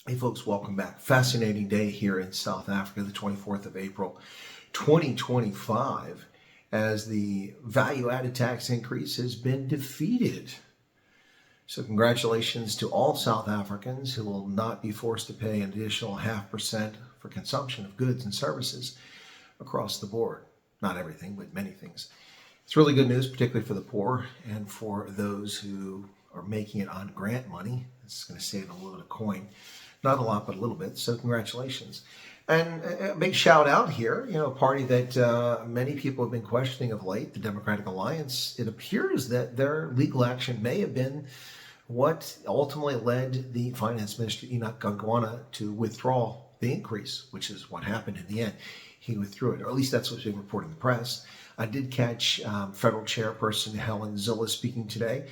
Hey folks, welcome back. Fascinating day here in South Africa, the 24th of April, 2025, as the value-added tax increase has been defeated. So congratulations to all South Africans who will not be forced to pay an additional 0.5% for consumption of goods and services across the board. Not everything, but many things. It's really good news, particularly for the poor and for those who are making it on grant money. It's going to save a little bit of coin. Not a lot, but a little bit. So congratulations. And a big shout out here, a party that many people have been questioning of late, the Democratic Alliance. It appears that their legal action may have been what ultimately led the Finance Minister, Enoch Godongwana, to withdraw the increase, which is what happened in the end. He withdrew it, or at least that's what's being reported in the press. I did catch Federal Chairperson Helen Zille speaking today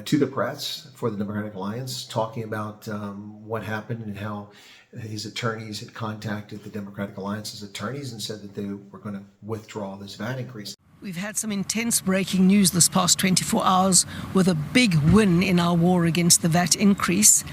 to the press for the Democratic Alliance, talking about what happened and how his attorneys had contacted the Democratic Alliance's attorneys and said that they were going to withdraw this VAT increase. We've had some intense breaking news this past 24 hours with a big win in our war against the VAT increase.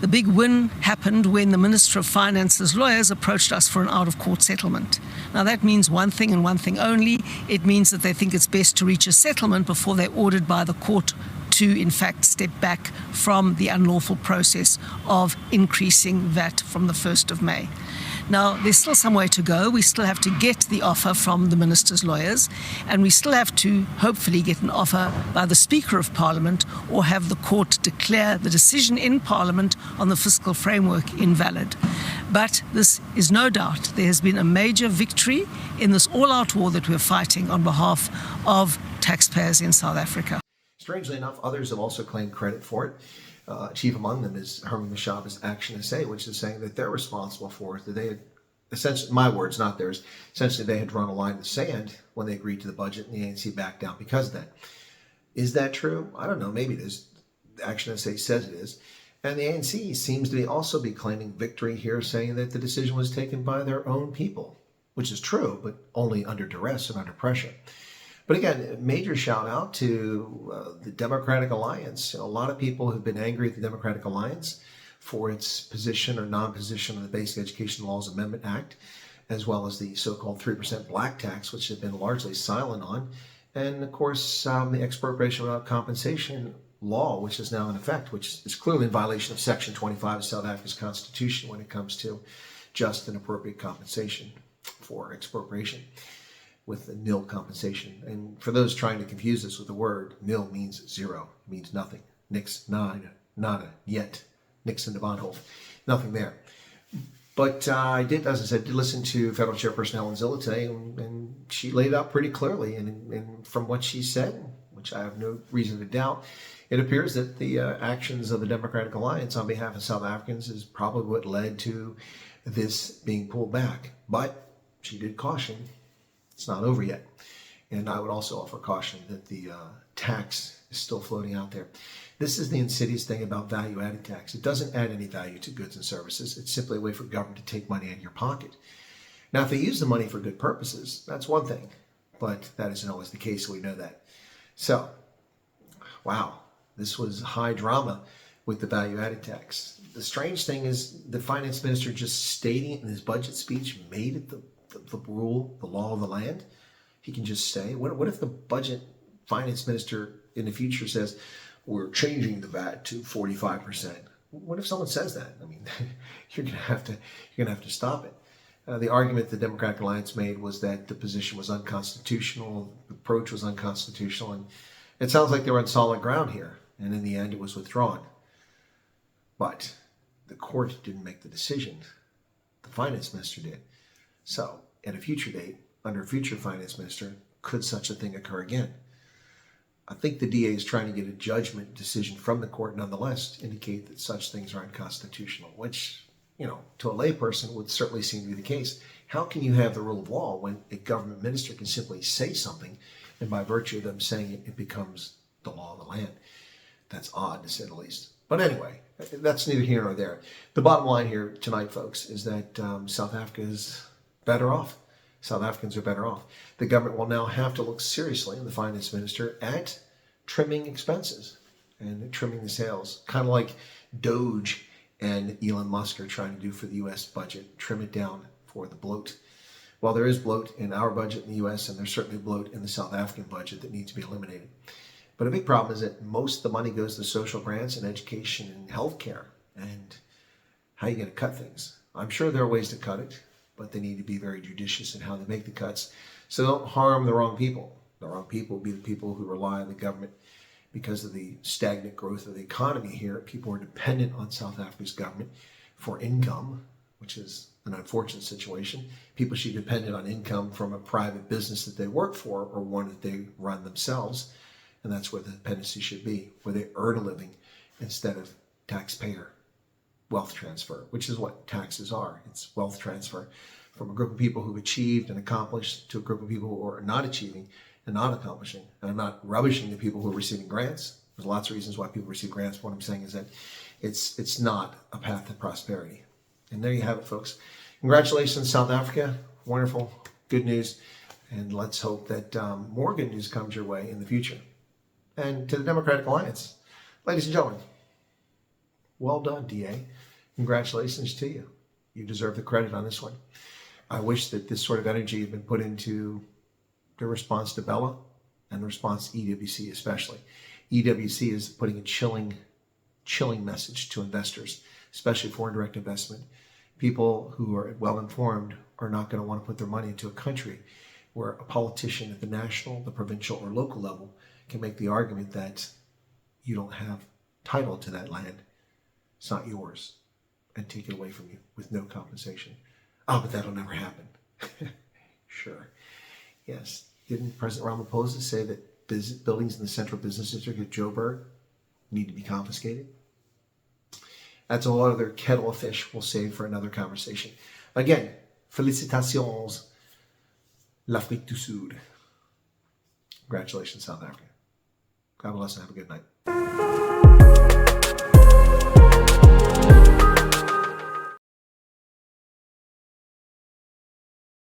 The big win happened when the Minister of Finance's lawyers approached us for an out-of-court settlement. Now that means one thing and one thing only. It means that they think it's best to reach a settlement before they're ordered by the court to, in fact, step back from the unlawful process of increasing VAT from the 1st of May. Now, there's still some way to go. We still have to get the offer from the Minister's lawyers, and we still have to hopefully get an offer by the Speaker of Parliament or have the court declare the decision in Parliament on the fiscal framework invalid. But this is no doubt there has been a major victory in this all-out war that we're fighting on behalf of taxpayers in South Africa. Strangely enough, others have also claimed credit for it. Chief among them is Herman Mashaba's Action SA, which is saying that they're responsible for it, that they had, essentially, my words, not theirs, essentially they had drawn a line in the sand when they agreed to the budget, and the ANC backed down because of that. Is that true? I don't know. Maybe it is. Action SA says it is. And the ANC seems to also be claiming victory here, saying that the decision was taken by their own people, which is true, but only under duress and under pressure. But again, major shout out to the Democratic Alliance. A lot of people have been angry at the Democratic Alliance for its position or non-position on the Basic Education Laws Amendment Act, as well as the so-called 3% black tax, which have been largely silent on. And of course, the expropriation without compensation law, which is now in effect, which is clearly in violation of Section 25 of South Africa's Constitution when it comes to just and appropriate compensation for expropriation, with the nil compensation. And for those trying to confuse us with the word, nil means zero, means nothing. Nix, nada, yet. Nix in the Bahnhof, nothing there. But I did, as I said, listen to Federal Chairperson Helen Zille today, and she laid it out pretty clearly. And from what she said, which I have no reason to doubt, it appears that the actions of the Democratic Alliance on behalf of South Africans is probably what led to this being pulled back. But she did caution, it's not over yet. And I would also offer caution that the tax is still floating out there. This is the insidious thing about value-added tax. It doesn't add any value to goods and services. It's simply a way for government to take money out of your pocket. Now, if they use the money for good purposes, that's one thing. But that isn't always the case, we know that. So, wow, this was high drama with the value-added tax. The strange thing is the finance minister just stating it in his budget speech made it the rule, the law of the land. He can just say, what if the budget finance minister in the future says, we're changing the VAT to 45%? What if someone says that? I mean, you're gonna have to stop it. The argument the Democratic Alliance made was that the position was unconstitutional, the approach was unconstitutional, and it sounds like they were on solid ground here. And in the end, it was withdrawn. But the court didn't make the decision. The finance minister did. So, at a future date, under a future finance minister, could such a thing occur again? I think the DA is trying to get a judgment decision from the court nonetheless to indicate that such things are unconstitutional, which, to a layperson would certainly seem to be the case. How can you have the rule of law when a government minister can simply say something, and by virtue of them saying it, it becomes the law of the land? That's odd, to say the least. But anyway, that's neither here nor there. The bottom line here tonight, folks, is that South Africa is better off. South Africans are better off. The government will now have to look seriously, and the finance minister, at trimming expenses and trimming the sales, kind of like Doge and Elon Musk are trying to do for the U.S. budget, trim it down for the bloat. Well, there is bloat in our budget in the U.S., and there's certainly bloat in the South African budget that needs to be eliminated. But a big problem is that most of the money goes to social grants and education and healthcare. And how are you going to cut things? I'm sure there are ways to cut it, but they need to be very judicious in how they make the cuts so don't harm the wrong people. The wrong people will be the people who rely on the government because of the stagnant growth of the economy here. People are dependent on South Africa's government for income, which is an unfortunate situation. People should be dependent on income from a private business that they work for or one that they run themselves. And that's where the dependency should be, where they earn a living instead of taxpayer wealth transfer, which is what taxes are. It's wealth transfer from a group of people who've achieved and accomplished to a group of people who are not achieving and not accomplishing. And I'm not rubbishing the people who are receiving grants. There's lots of reasons why people receive grants. What I'm saying is that it's not a path to prosperity. And there you have it, folks. Congratulations, South Africa. Wonderful, good news. And let's hope that more good news comes your way in the future. And to the Democratic Alliance, ladies and gentlemen, well done, DA. Congratulations to you. You deserve the credit on this one. I wish that this sort of energy had been put into the response to Bella and the response to EWC especially. EWC is putting a chilling message to investors, especially foreign direct investment. People who are well informed are not going to want to put their money into a country where a politician at the national, the provincial, or local level can make the argument that you don't have title to that land. It's not yours, and take it away from you with no compensation. Oh, but that'll never happen. Sure. Yes. Didn't President Ramaphosa say that buildings in the central business district of Joburg need to be confiscated? That's a whole other kettle of fish we'll save for another conversation. Again, félicitations, l'Afrique du Sud. Congratulations, South Africa. God bless and have a good night.